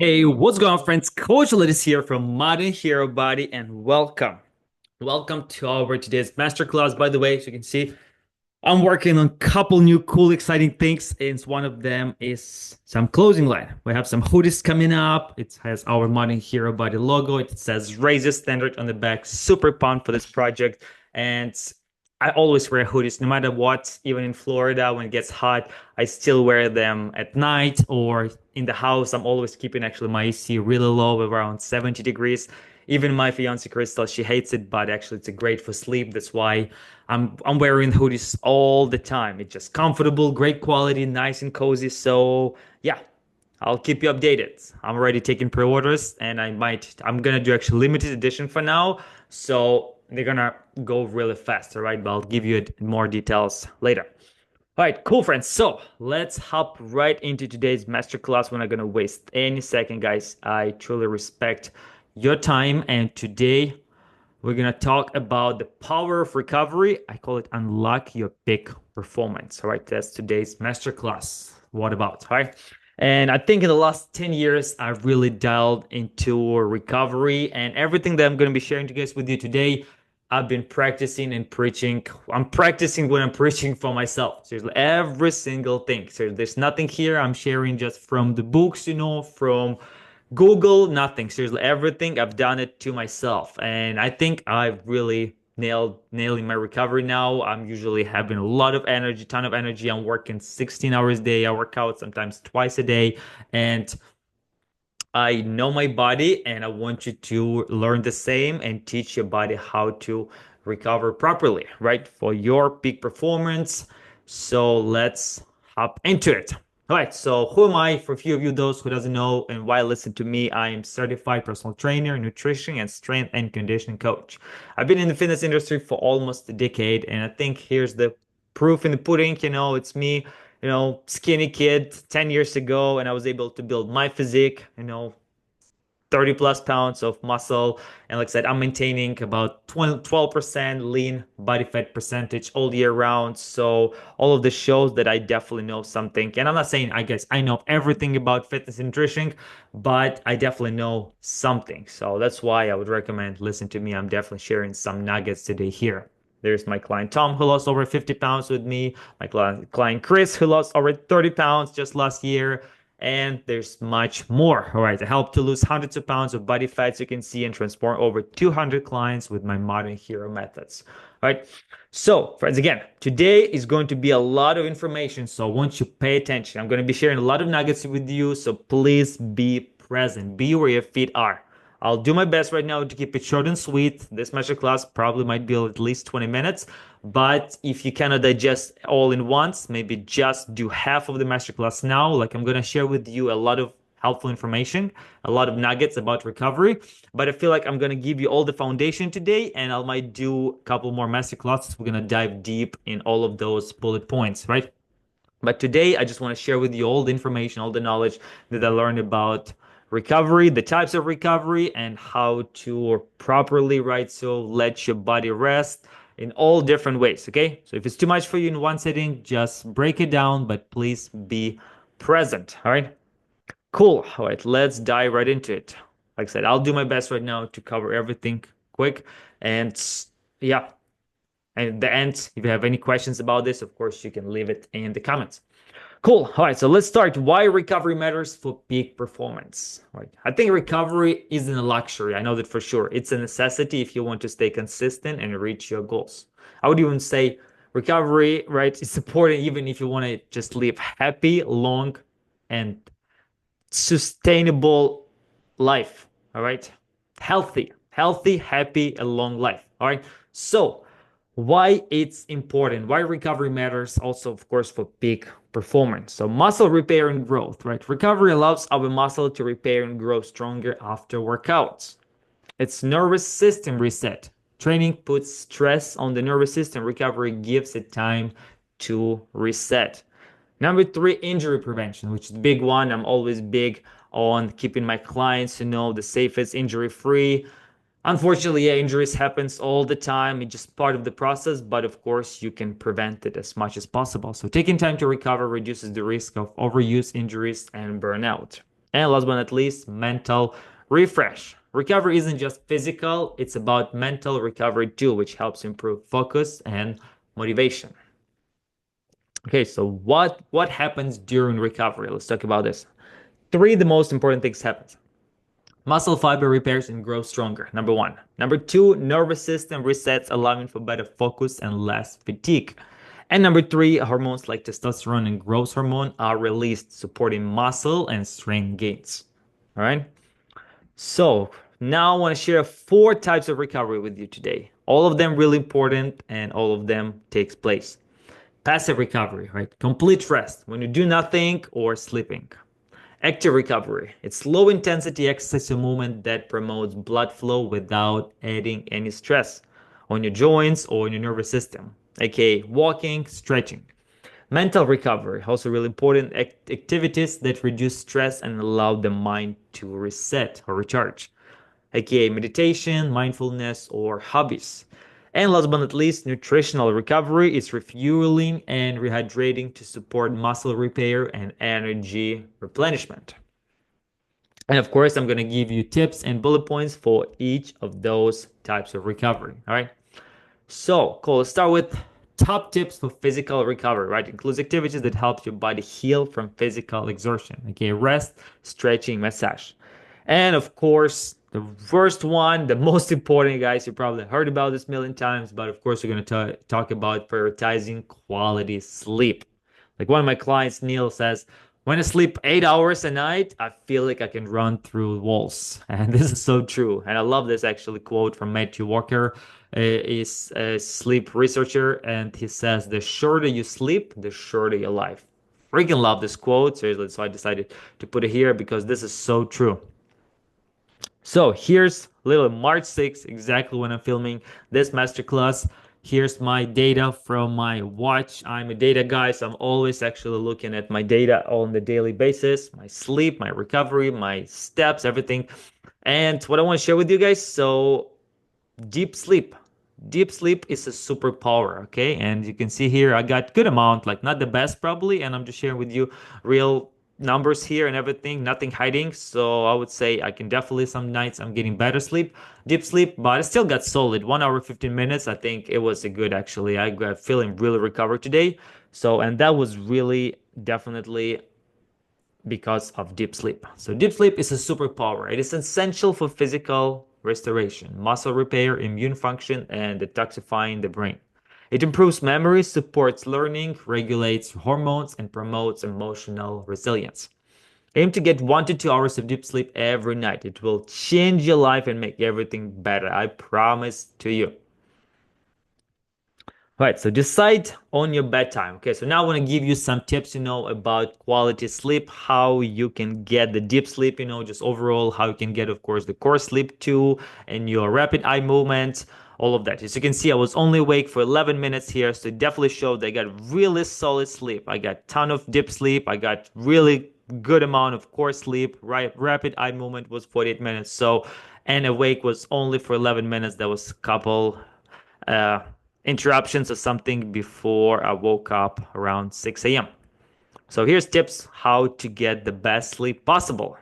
Hey, what's going on, friends? Coach Lidis here from Modern Hero Body, and welcome. Welcome to our today's masterclass. By the way, as you can see, I'm working on a couple new cool, exciting things, and one of them is some clothing line. We have some hoodies coming up. It has our Modern Hero Body logo. It says Raise Your Standard on the back. Super pumped for this project, and I always wear hoodies no matter what. Even in Florida, when it gets hot, I still wear them at night or in the house. I'm always keeping actually my AC really low, around 70 degrees. Even my fiance Crystal, she hates it, but actually it's great for sleep. That's why I'm wearing hoodies all the time. It's just comfortable, great quality, nice and cozy. So yeah, I'll keep you updated. I'm already taking pre-orders, and I'm gonna do actually limited edition for now. So they're gonna go really fast, all right? But I'll give you more details later. All right, cool, friends. So let's hop right into today's masterclass. We're not gonna waste any second, guys. I truly respect your time, and today we're gonna talk about the power of recovery. I call it unlock your peak performance. All right, that's today's masterclass. What about? All right. And I think in the last 10 years, I've really dialed into recovery, and everything that I'm going to be sharing to guys with you today, I've been practicing and preaching. I'm practicing what I'm preaching for myself. Seriously, every single thing. So there's nothing here I'm sharing just from the books, from Google, nothing. Seriously, everything I've done it to myself, and I think I've really nailing my recovery now. I'm usually having a lot of energy, ton of energy. I'm working 16 hours a day. I work out sometimes twice a day, and I know my body, and I want you to learn the same and teach your body how to recover properly, right? For your peak performance. So let's hop into it. All right, so who am I? For a few of you, those who doesn't know and why listen to me, I am certified personal trainer, nutrition, and strength and conditioning coach. I've been in the fitness industry for almost a decade, and I think here's the proof in the pudding. It's me, skinny kid 10 years ago, and I was able to build my physique, 30 plus pounds of muscle. And like I said, I'm maintaining about 12% lean body fat percentage all year round. So all of this shows that I definitely know something. And I'm not saying, I guess, I know everything about fitness and nutrition, but I definitely know something. So that's why I would recommend listen to me. I'm definitely sharing some nuggets today here. There's my client Tom, who lost over 50 pounds with me. My client Chris, who lost over 30 pounds just last year. And there's much more. All right, I help to lose hundreds of pounds of body fat, you can see, and transform over 200 clients with my modern hero methods. All right, so friends, again, today is going to be a lot of information, so I want you to pay attention. I'm going to be sharing a lot of nuggets with you, so please be present, be where your feet are. I'll do my best right now to keep it short and sweet. This masterclass probably might be at least 20 minutes, but if you cannot digest all in once, maybe just do half of the masterclass now. Like, I'm going to share with you a lot of helpful information, a lot of nuggets about recovery, but I feel like I'm going to give you all the foundation today, and I might do a couple more masterclasses. We're going to dive deep in all of those bullet points, right? But today, I just want to share with you all the information, all the knowledge that I learned about recovery, the types of recovery, and how to properly, right? So let your body rest in all different ways. Okay. So if it's too much for you in one sitting, just break it down, but please be present. All right. Cool. All right. Let's dive right into it. Like I said, I'll do my best right now to cover everything quick. And yeah, and at the end, if you have any questions about this, of course, you can leave it in the comments. Cool. All right. So let's start. Why recovery matters for peak performance. All right. I think recovery isn't a luxury. I know that for sure. It's a necessity if you want to stay consistent and reach your goals. I would even say recovery, right, is important even if you want to just live happy, long, and sustainable life. All right. Healthy, happy, and long life. All right. So, why it's important, why recovery matters also, of course, for peak performance. So, muscle repair and growth, right? Recovery allows our muscle to repair and grow stronger after workouts. It's nervous system reset. Training puts stress on the nervous system. Recovery gives it time to reset. Number three, injury prevention, which is a big one. I'm always big on keeping my clients, the safest injury free. Unfortunately, yeah, injuries happens all the time. It's just part of the process, but of course, you can prevent it as much as possible. So taking time to recover reduces the risk of overuse, injuries, and burnout. And last but not least, mental refresh. Recovery isn't just physical, it's about mental recovery too, which helps improve focus and motivation. Okay, so what happens during recovery? Let's talk about this. Three the most important things happen. Muscle fiber repairs and grows stronger. Number one. Number two, nervous system resets, allowing for better focus and less fatigue. And number three, hormones like testosterone and growth hormone are released, supporting muscle and strength gains. All right. So now I want to share four types of recovery with you today. All of them really important and all of them takes place. Passive recovery, right? Complete rest when you do nothing or sleeping. Active recovery. It's low intensity exercise or movement that promotes blood flow without adding any stress on your joints or on your nervous system, aka walking, stretching. Mental recovery, also really important activities that reduce stress and allow the mind to reset or recharge, aka meditation, mindfulness, or hobbies. And last but not least, nutritional recovery is refueling and rehydrating to support muscle repair and energy replenishment. And of course, I'm going to give you tips and bullet points for each of those types of recovery. All right. So, cool. Let's start with top tips for physical recovery, right? Includes activities that help your body heal from physical exertion. Okay, rest, stretching, massage. And of course, the first one, the most important, guys, you probably heard about this a million times, but of course, we're going to talk about prioritizing quality sleep. Like one of my clients, Neil, says, when I sleep 8 hours a night, I feel like I can run through walls. And this is so true. And I love this actually quote from Matthew Walker. Is a sleep researcher, and he says, the shorter you sleep, the shorter your life. Freaking love this quote, seriously. So I decided to put it here because this is so true. So here's little March 6th, exactly when I'm filming this masterclass. Here's my data from my watch. I'm a data guy, so I'm always actually looking at my data on the daily basis, my sleep, my recovery, my steps, everything. And what I want to share with you guys, so deep sleep. Deep sleep is a superpower, okay? And you can see here I got good amount, like not the best probably, and I'm just sharing with you real numbers here and everything, nothing hiding. So I would say I can definitely some nights I'm getting better sleep, deep sleep, but I still got solid 1 hour 15 minutes. I think it was a good actually. I got feeling really recovered today. So and that was really definitely because of deep sleep. So deep sleep is a superpower. It is essential for physical restoration, muscle repair, immune function, and detoxifying the brain. It improves memory, supports learning, regulates hormones, and promotes emotional resilience. Aim to get 1 to 2 hours of deep sleep every night. It will change your life and make everything better. I promise to you. Right, so decide on your bedtime. Okay, so now I want to give you some tips, about quality sleep, how you can get the deep sleep, just overall, how you can get, of course, the core sleep too, and your rapid eye movement, all of that. As you can see, I was only awake for 11 minutes here, so it definitely showed I got really solid sleep. I got ton of deep sleep. I got really good amount of core sleep. Right, rapid eye movement was 48 minutes. So, and awake was only for 11 minutes. There was a couple uh, interruptions or something before I woke up around 6 a.m. So here's tips how to get the best sleep possible.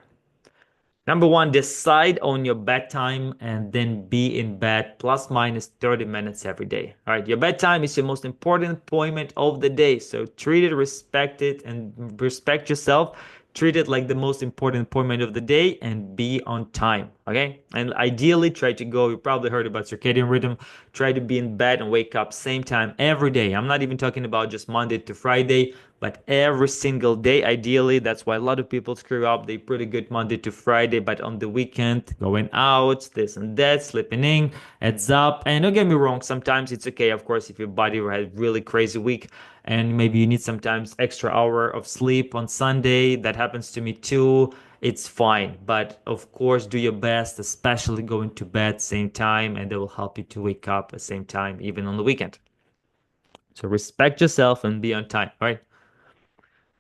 Number one, decide on your bedtime and then be in bed plus minus 30 minutes every day. All right, your bedtime is your most important appointment of the day. So treat it, respect it, and respect yourself. Treat it like the most important appointment of the day and be on time. Okay. And ideally, try to go. You probably heard about circadian rhythm. Try to be in bed and wake up same time every day. I'm not even talking about just Monday to Friday, but every single day, ideally. That's why a lot of people screw up. They pretty good Monday to Friday, but on the weekend, going out, this and that, sleeping in, adds up. And don't get me wrong, sometimes it's okay, of course, if your body had a really crazy week and maybe you need sometimes extra hour of sleep on Sunday. That happens to me too. It's fine, but of course, do your best, especially going to bed same time, and that will help you to wake up at the same time, even on the weekend. So respect yourself and be on time, right?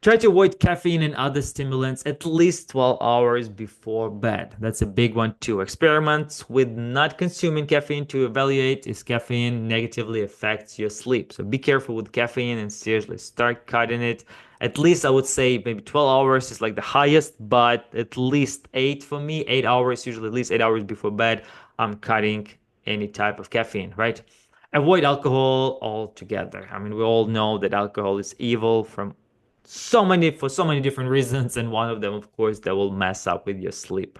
Try to avoid caffeine and other stimulants at least 12 hours before bed. That's a big one too. Experiment with not consuming caffeine to evaluate if caffeine negatively affects your sleep. So be careful with caffeine and seriously start cutting it At least I would say maybe 12 hours is like the highest, but at least 8 for me, 8 hours, usually at least 8 hours before bed, I'm cutting any type of caffeine, right? Avoid alcohol altogether. I mean, we all know that alcohol is evil for so many different reasons, and one of them, of course, that will mess up with your sleep.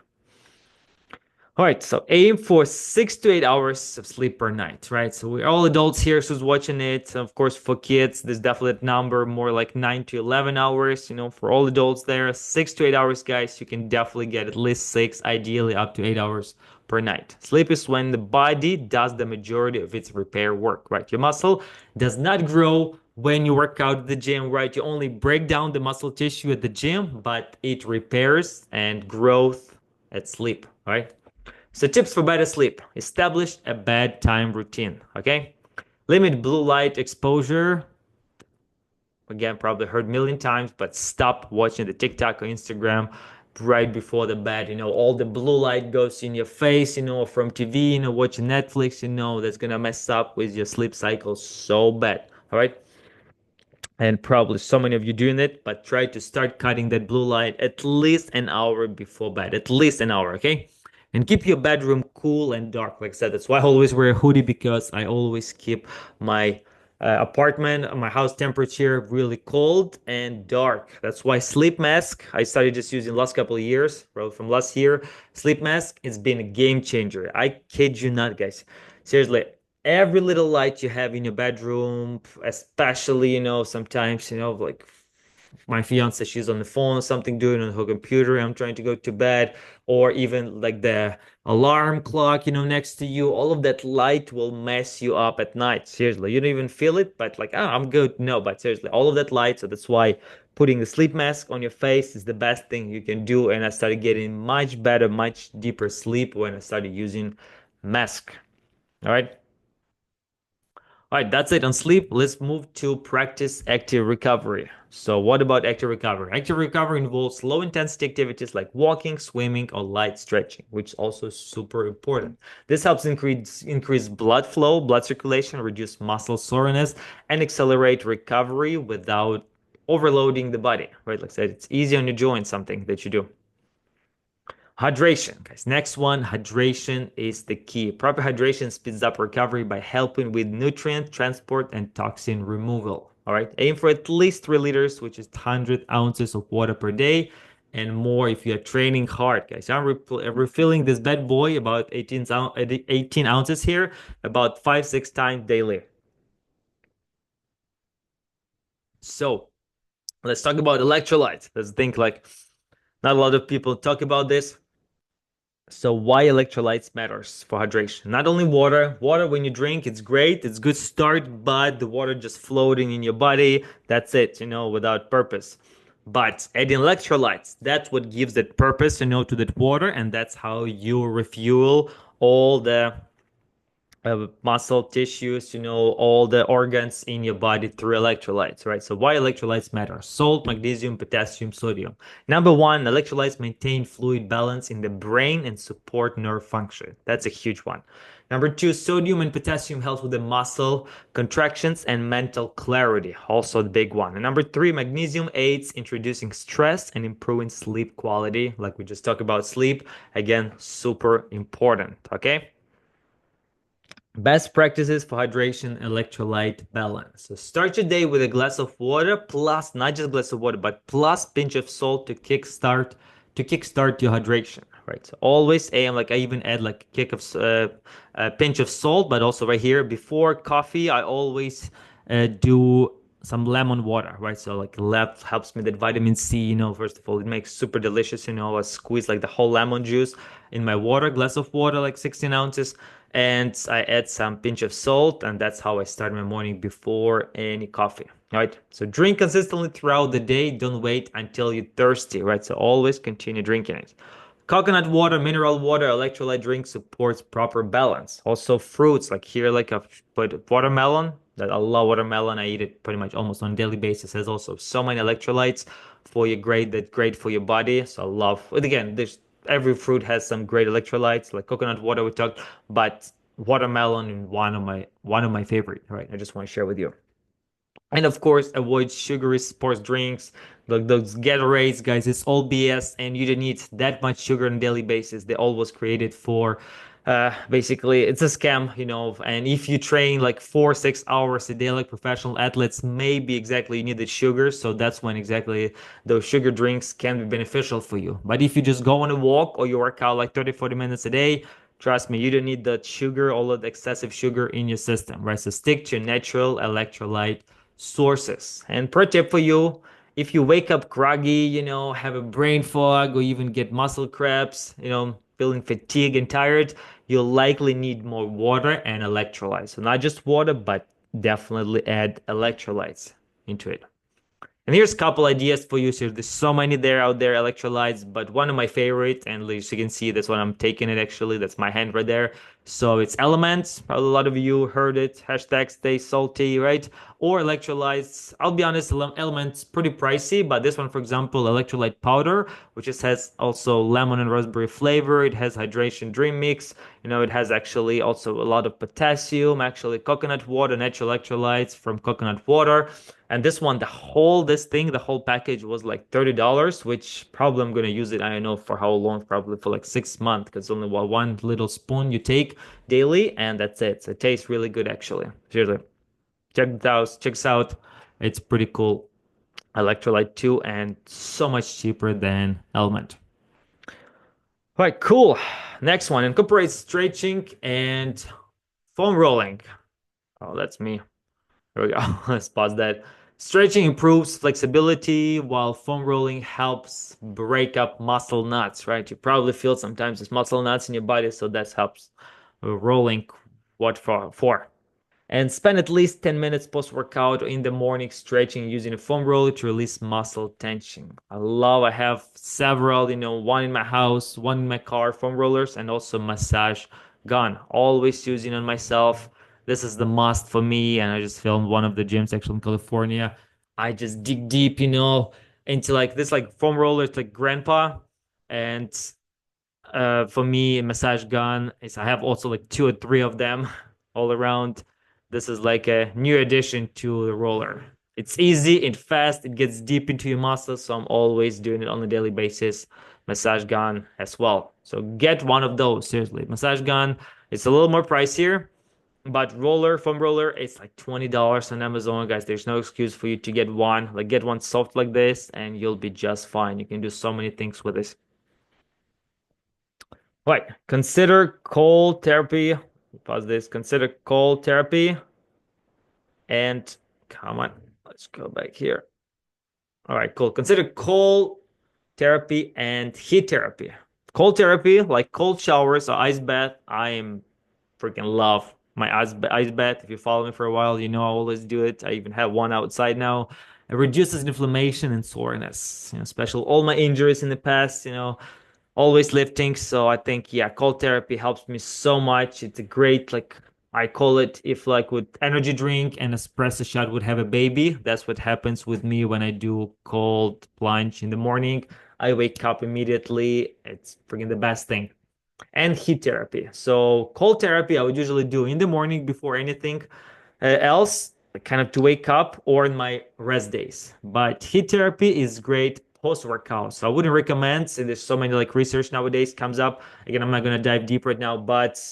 All right, so aim for 6 to 8 hours of sleep per night, right? So we're all adults here who's watching it. Of course, for kids, there's definite number more like 9 to 11 hours. For all adults there, 6 to 8 hours, guys. You can definitely get at least six, ideally up to 8 hours per night. Sleep is when the body does the majority of its repair work, right? Your muscle does not grow when you work out at the gym, right? You only break down the muscle tissue at the gym, but it repairs and growth at sleep, right? So tips for better sleep. Establish a bedtime routine, okay? Limit blue light exposure. Again, probably heard a million times, but stop watching the TikTok or Instagram right before the bed. All the blue light goes in your face, from TV, watching Netflix, that's gonna mess up with your sleep cycle so bad. All right. And probably so many of you doing it, but try to start cutting that blue light at least an hour before bed, at least an hour, okay? And keep your bedroom cool and dark. Like I said, that's why I always wear a hoodie, because I always keep my apartment, my house temperature really cold and dark. That's why sleep mask I started just using last couple of years, probably from last year. Sleep mask, it's been a game changer. I kid you not, guys. Seriously, every little light you have in your bedroom, especially, sometimes, like my fiance, she's on the phone or something, doing on her computer, I'm trying to go to bed, or even like the alarm clock, next to you, all of that light will mess you up at night. Seriously, you don't even feel it, but like, I'm good. No, but seriously, all of that light. So that's why putting the sleep mask on your face is the best thing you can do. And I started getting much better, much deeper sleep when I started using mask. All right. All right, that's it on sleep. Let's move to practice active recovery. So, what about active recovery? Active recovery involves low intensity activities like walking, swimming, or light stretching, which is also super important. This helps increase blood flow, blood circulation, reduce muscle soreness, and accelerate recovery without overloading the body. Right? Like I said, it's easy on your joints, something that you do. Hydration, guys. Next one, hydration is the key. Proper hydration speeds up recovery by helping with nutrient transport and toxin removal. All right, aim for at least 3 liters, which is 100 ounces of water per day, and more if you're training hard, guys. I'm refilling this bad boy about 18 ounces here, about 5, 6 times daily. So let's talk about electrolytes. Let's think like not a lot of people talk about this. So why electrolytes matters for hydration? Not only water. Water when you drink, it's great. It's good start, but the water just floating in your body, that's it, without purpose. But adding electrolytes, that's what gives that purpose, to that water, and that's how you refuel all the muscle tissues, all the organs in your body through electrolytes, right? So why electrolytes matter? Salt, magnesium, potassium, sodium. Number one, electrolytes maintain fluid balance in the brain and support nerve function. That's a huge one. Number two, sodium and potassium help with the muscle contractions and mental clarity. Also a big one. And number three, magnesium aids introducing stress and improving sleep quality. Like we just talked about sleep. Again, super important. Okay. Best practices for hydration, electrolyte balance. So start your day with a glass of water plus not just glass of water, but plus pinch of salt to kickstart your hydration. Right. So always aim like I even add like a pinch of salt, but also right here before coffee, I always do some lemon water, right? So like left helps me that vitamin C, first of all, it makes super delicious, I squeeze like the whole lemon juice in my water, glass of water, like 16 ounces. And I add some pinch of salt, and that's how I start my morning before any coffee. Right. So drink consistently throughout the day. Don't wait until you're thirsty, right? So always continue drinking it. Coconut water, mineral water, electrolyte drink supports proper balance. Also fruits, like here, like I put watermelon. That I love watermelon. I eat it pretty much almost on a daily basis. Has also so many electrolytes for your great for your body. So I love it. Again, there's every fruit has some great electrolytes, like coconut water we talked, but watermelon is one of my favorite. Right, I just want to share with you. And of course, avoid sugary sports drinks, like those Gatorades, guys. It's all BS, and you don't need that much sugar on a daily basis. They all was created for, basically, it's a scam, And if you train like 4, 6 hours a day, like professional athletes, maybe exactly you need the sugar. So that's when exactly those sugar drinks can be beneficial for you. But if you just go on a walk or you work out like 30, 40 minutes a day, trust me, you don't need that sugar, all of the excessive sugar in your system, right? So stick to natural electrolyte sources. And pro tip for you, if you wake up groggy, have a brain fog or even get muscle cramps, feeling fatigued and tired, you'll likely need more water and electrolytes. So not just water, but definitely add electrolytes into it. And here's a couple ideas for you. So there's so many there out there, electrolytes, but one of my favorite, and as you can see, that's what I'm taking it actually. That's my hand right there. So it's elements. Probably a lot of you heard it. Hashtag stay salty, right? Or electrolytes. I'll be honest, elements pretty pricey, but this one, for example, electrolyte powder, which just has also lemon and raspberry flavor. It has hydration dream mix. It has actually also a lot of potassium, actually coconut water, natural electrolytes from coconut water. And this one, the whole package was like $30, which probably I'm gonna use it. I don't know for how long, probably for like 6 months, because only one little spoon you take daily, and that's it. So it tastes really good actually. Seriously, check this out. It's pretty cool. Electrolyte too, and so much cheaper than Element. All right, cool. Next one, incorporates stretching and foam rolling. Oh, that's me. There we go. Let's pause that. Stretching improves flexibility while foam rolling helps break up muscle knots, right? You probably feel sometimes there's muscle knots in your body, so that helps rolling what for. And spend at least 10 minutes post-workout or in the morning stretching using a foam roller to release muscle tension. I have several, one in my house, one in my car, foam rollers, and also massage gun. Always using on myself. This is the must for me. And I just filmed one of the gyms actually in California. I just dig deep, into like this like foam roller. It's like grandpa. And for me, massage gun is I have also like two or three of them all around. This is like a new addition to the roller. It's easy, it's fast, it gets deep into your muscles, so I'm always doing it on a daily basis. Massage gun as well. So get one of those, seriously. Massage gun, it's a little more pricier, but foam roller, it's like $20 on Amazon, guys. There's no excuse for you to get one. Like get one soft like this, and you'll be just fine. You can do so many things with this. Right. Consider cold therapy. Pause this. Consider cold therapy. And come on, let's go back here. All right, cool. Consider cold therapy and heat therapy. Cold therapy, like cold showers or ice bath. I am freaking love my ice bath. If you follow me for a while, you know I always do it. I even have one outside now. It reduces inflammation and soreness. Especially all my injuries in the past. Always lifting. So I think, yeah, cold therapy helps me so much. It's a great, like, I call it if like with energy drink and espresso shot would have a baby. That's what happens with me when I do cold plunge in the morning. I wake up immediately. It's freaking the best thing. And heat therapy. So cold therapy I would usually do in the morning before anything else, kind of to wake up or in my rest days. But heat therapy is great post-workout. So I wouldn't recommend, and there's so many like research nowadays comes up. Again, I'm not going to dive deep right now, but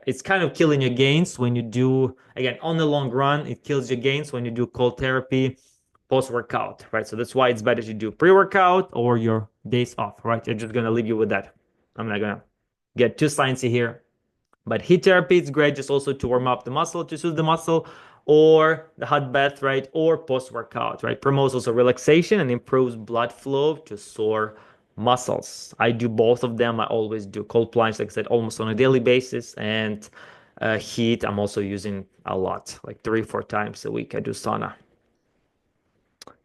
it's kind of killing your gains when you do, again, on the long run, it kills your gains when you do cold therapy post-workout, right? So that's why it's better to do pre-workout or your days off, right? I'm just going to leave you with that. I'm not going to get too sciencey here. But heat therapy is great just also to warm up the muscle, to soothe the muscle, or the hot bath, right? Or post-workout, right? Promotes also relaxation and improves blood flow to sore muscles. I do both of them. I always do cold plunge, like I said, almost on a daily basis. And heat, I'm also using a lot, like 3, 4 times a week. I do sauna.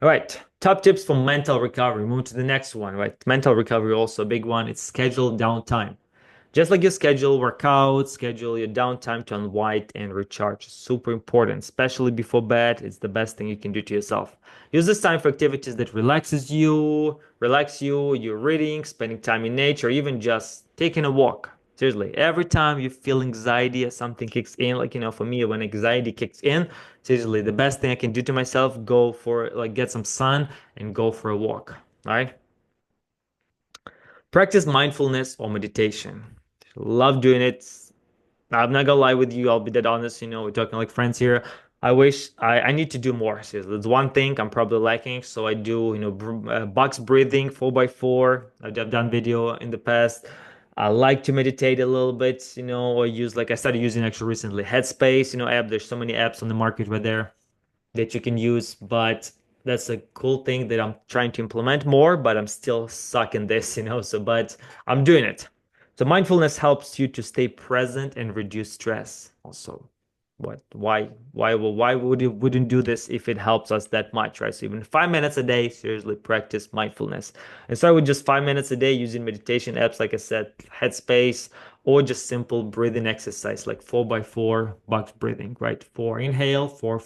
All right, top tips for mental recovery. Move to the next one, right? Mental recovery also a big one. It's scheduled downtime. Just like you schedule workouts, schedule your downtime to unwind and recharge. Super important, especially before bed. It's the best thing you can do to yourself. Use this time for activities that relax you, you're reading, spending time in nature, even just taking a walk. Seriously, every time you feel anxiety or something kicks in, like, for me, when anxiety kicks in, seriously, the best thing I can do to myself, go for, like, get some sun and go for a walk. All right. Practice mindfulness or meditation. Love doing it. I'm not gonna lie with you. I'll be dead honest. We're talking like friends here. I wish I need to do more. Seriously, there's one thing I'm probably lacking. So I do, box breathing, 4x4. I've done video in the past. I like to meditate a little bit, or use, like, I started using actually recently Headspace, app. There's so many apps on the market right there that you can use, but that's a cool thing that I'm trying to implement more, but I'm still stuck in this, but I'm doing it. So mindfulness helps you to stay present and reduce stress. Also, why would you wouldn't do this if it helps us that much, right? So even 5 minutes a day, seriously practice mindfulness. And start with just 5 minutes a day using meditation apps, like I said, Headspace, or just simple breathing exercise like 4x4 box breathing, right? Four inhale, four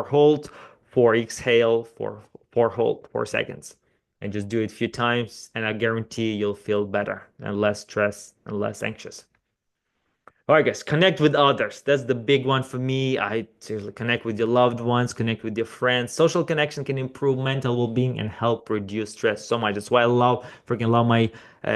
hold, four exhale, four hold, 4 seconds. And just do it a few times, and I guarantee you'll feel better and less stressed and less anxious. All right, guys, connect with others. That's the big one for me. I seriously connect with your loved ones, connect with your friends. Social connection can improve mental well-being and help reduce stress so much. That's why I freaking love my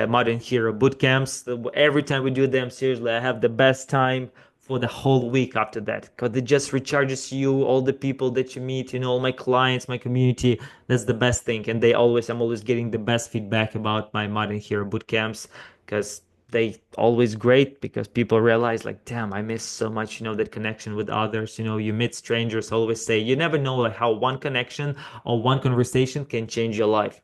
Modern Hero boot camps. Every time we do them, seriously, I have the best time for the whole week after that, because it just recharges you, all the people that you meet, all my clients, my community. That's the best thing. And I'm always getting the best feedback about my Modern Hero boot camps, because they always great, because people realize, like, damn, I miss so much, that connection with others. You meet strangers. Always say you never know, like, how one connection or one conversation can change your life.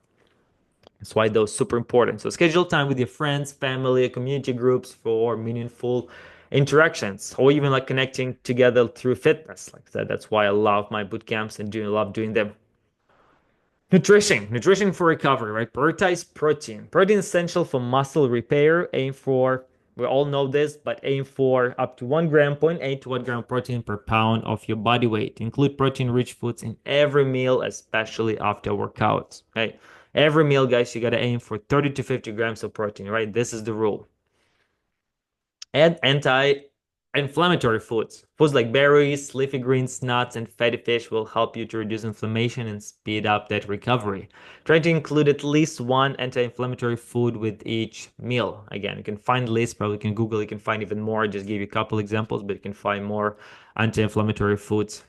That's why those super important. So schedule time with your friends, family, community groups for meaningful interactions, or even like connecting together through fitness. Like I said, that's why I love my boot camps and love doing them. Nutrition for recovery, right? Prioritize protein. Protein is essential for muscle repair. Aim for, we all know this, but aim for up to 1 gram, 0.8 to 1 gram protein per pound of your body weight. Include protein-rich foods in every meal, especially after workouts. Right? Every meal, guys, you gotta aim for 30 to 50 grams of protein, right? This is the rule. Add anti-inflammatory foods. Foods like berries, leafy greens, nuts, and fatty fish will help you to reduce inflammation and speed up that recovery. Try to include at least one anti-inflammatory food with each meal. Again, you can find lists, probably you can Google, you can find even more. I just give you a couple examples, but you can find more anti-inflammatory foods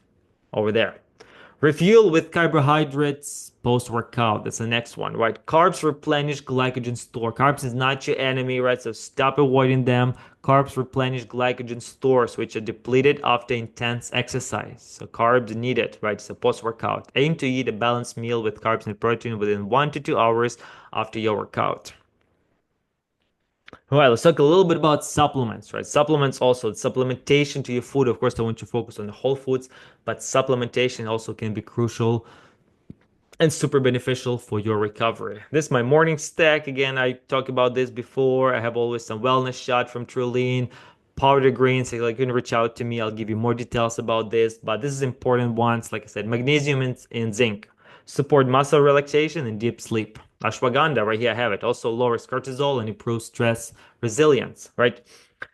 over there. Refuel with carbohydrates post-workout. That's the next one, right? Carbs replenish glycogen store. Carbs is not your enemy, right? So stop avoiding them. Carbs replenish glycogen stores, which are depleted after intense exercise. So carbs needed, right? So post-workout. Aim to eat a balanced meal with carbs and protein within 1 to 2 hours after your workout. All right, let's talk a little bit about supplements, right? Supplements also, supplementation to your food. Of course, I want you to focus on the whole foods, but supplementation also can be crucial and super beneficial for your recovery. This is my morning stack. Again, I talked about this before. I have always some wellness shot from Trulene, powder greens. So you can reach out to me. I'll give you more details about this, but this is important ones. Like I said, magnesium and zinc support muscle relaxation and deep sleep. Ashwagandha, right here I have it. Also lowers cortisol and improves stress resilience, right?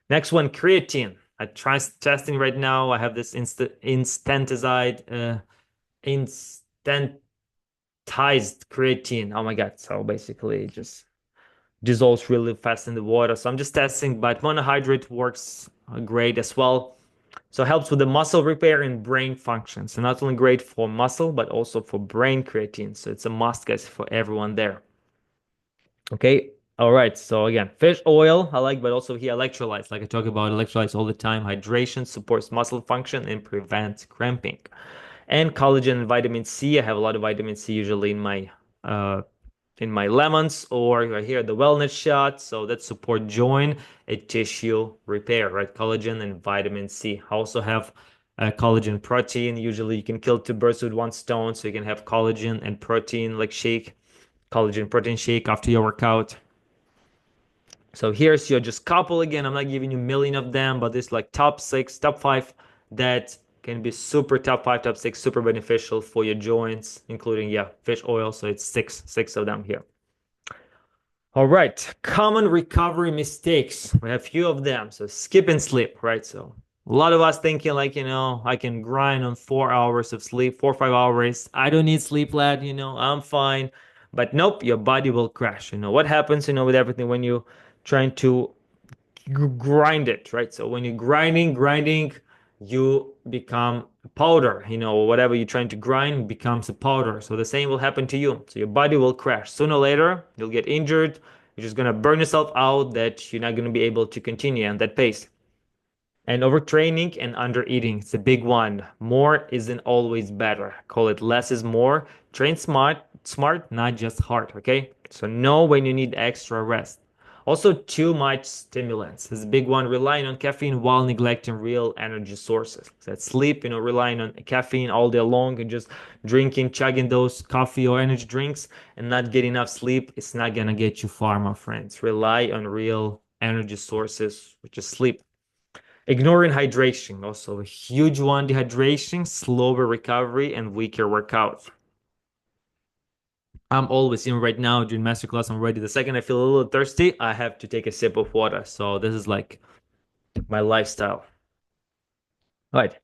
Next one, creatine. I try testing right now. I have this instantized creatine. Oh my God. So basically it just dissolves really fast in the water. So I'm just testing, but monohydrate works great as well. So it helps with the muscle repair and brain function. So not only great for muscle, but also for brain creatine. So it's a must, guys, for everyone there. Okay. All right. So again, fish oil I like, but also here electrolytes. Like I talk about electrolytes all the time. Hydration supports muscle function and prevents cramping. And collagen and vitamin C. I have a lot of vitamin C usually uh in my lemons, or right here the wellness shot. So that support joint and tissue repair, right? Collagen and vitamin C. I also have collagen protein. Usually you can kill two birds with one stone. So you can have collagen and protein like shake, collagen protein shake after your workout. So here's your just couple. Again, I'm not giving you a million of them, but this like top six, top five that can be super top five, top six, super beneficial for your joints, including, yeah, fish oil. So it's six of them here. All right, common recovery mistakes. We have few of them. So skip and sleep, right? So a lot of us thinking like, I can grind on 4 hours of sleep, 4 or 5 hours. I don't need sleep, lad. I'm fine. But nope, your body will crash. What happens, with everything when you trying to grind it, right? So when you're grinding, you become powder. Whatever you're trying to grind becomes a powder. So the same will happen to you. So your body will crash. Sooner or later, you'll get injured. You're just gonna burn yourself out that you're not gonna be able to continue at that pace. And overtraining and undereating, it's a big one. More isn't always better. Call it less is more. Train smart, not just hard, okay? So know when you need extra rest. Also, too much stimulants. This is a big one, relying on caffeine while neglecting real energy sources. So that's sleep, relying on caffeine all day long and just drinking, chugging those coffee or energy drinks and not getting enough sleep. It's not gonna get you far, my friends. Rely on real energy sources, which is sleep. Ignoring hydration, also a huge one. Dehydration, slower recovery, and weaker workouts. I'm always in right now during masterclass. I'm ready. The second I feel a little thirsty, I have to take a sip of water. So this is like my lifestyle. All right.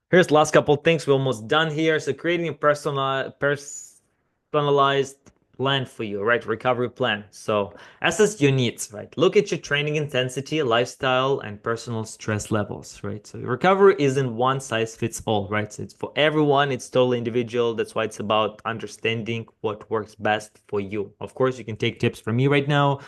Here's the last couple of things. We're almost done here. So creating a personalized plan for you, right? Recovery plan. So assess your needs, right? Look at your training intensity, lifestyle, and personal stress levels, right? So recovery isn't one size fits all, right? So it's for everyone. It's totally individual. That's why it's about understanding what works best for you. Of course, you can take tips from me right now.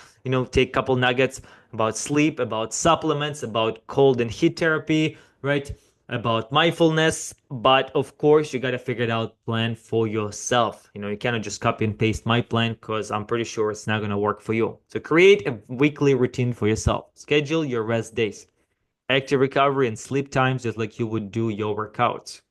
Take a couple nuggets about sleep, about supplements, about cold and heat therapy, right? About mindfulness, but of course you got to figure it out, plan for yourself. You cannot just copy and paste my plan because I'm pretty sure it's not going to work for you. So create a weekly routine for yourself. Schedule your rest days, active recovery, and sleep times just like you would do your workouts.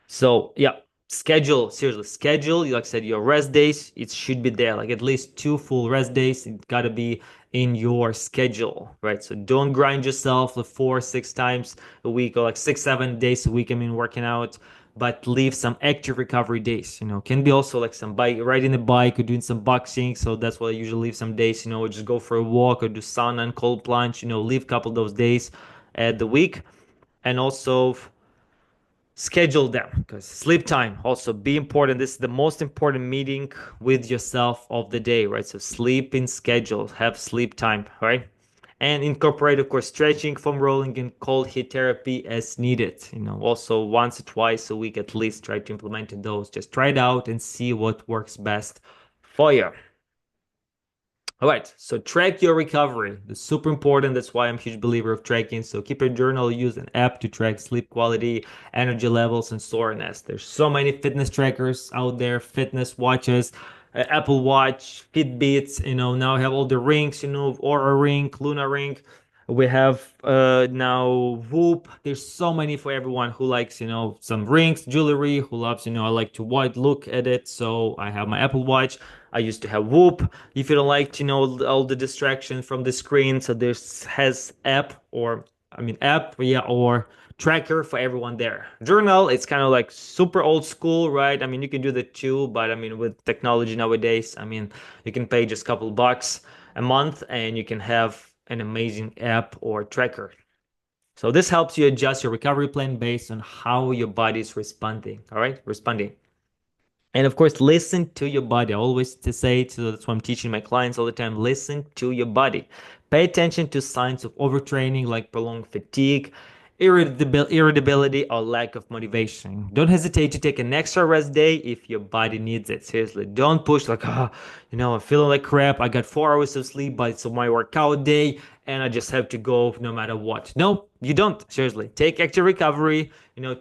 So yeah, seriously, schedule, like I said, your rest days. It should be there, like at least 2 full rest days. It gotta be in your schedule, right? So don't grind yourself like 4, 6 times a week or like 6, 7 days a week. I mean, working out, but leave some active recovery days. Can be also like some bike, riding a bike or doing some boxing. So that's why I usually leave some days. Or just go for a walk or do sauna and cold plunge. Leave a couple of those days at the week, and also schedule them because sleep time also be important. This is the most important meeting with yourself of the day, right? So sleep in schedule, have sleep time, right? And incorporate, of course, stretching, foam rolling, and cold heat therapy as needed. Also once or twice a week at least, try to implement those. Just try it out and see what works best for you. All right, so track your recovery. That's super important. That's why I'm a huge believer of tracking. So keep a journal, use an app to track sleep quality, energy levels, and soreness. There's so many fitness trackers out there, fitness watches, Apple Watch, Fitbits. Now I have all the rings. Aura Ring, Luna Ring. We have now Whoop. There's so many for everyone who likes, some rings, jewelry, who loves, I like to wide look at it. So I have my Apple Watch. I used to have Whoop. If you don't like, all the distraction from the screen, so there's has app, yeah, or tracker for everyone there. Journal, it's kind of like super old school, right? I mean, you can do that too, but I mean, with technology nowadays, I mean, you can pay just a couple bucks a month and you can have an amazing app or tracker. So this helps you adjust your recovery plan based on how your body is responding. All right, responding. And of course, listen to your body. I always to say to that's what I'm teaching my clients all the time. Listen to your body. Pay attention to signs of overtraining like prolonged fatigue, irritability, or lack of motivation. Don't hesitate to take an extra rest day if your body needs it. Seriously, don't push like, I'm feeling like crap. I got 4 hours of sleep, but it's my workout day and I just have to go no matter what. No, you don't. Seriously, take active recovery.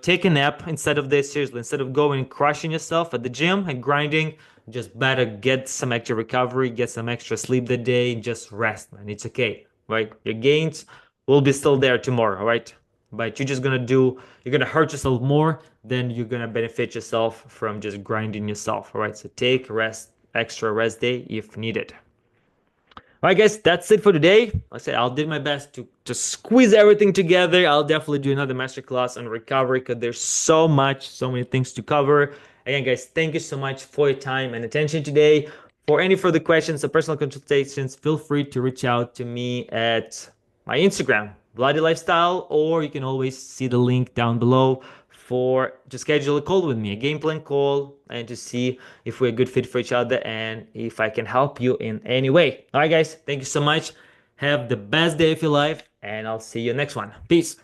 Take a nap instead of this. Seriously, instead of going and crushing yourself at the gym and grinding, just better get some extra recovery, get some extra sleep that day, and just rest, man. It's okay, right? Your gains will be still there tomorrow, all right? But you're gonna hurt yourself more than you're gonna benefit yourself from just grinding yourself, all right? So take extra rest day if needed. All right, guys, that's it for today. Like I said, I'll do my best to squeeze everything together. I'll definitely do another masterclass on recovery because there's so many things to cover. Again, guys, thank you so much for your time and attention today. For any further questions or personal consultations, feel free to reach out to me at my Instagram, Bloody Lifestyle, or you can always see the link down below for to schedule a call with me, a game plan call, and to see if we're a good fit for each other and if I can help you in any way. All right, guys, thank you so much. Have the best day of your life, and I'll see you next one. Peace.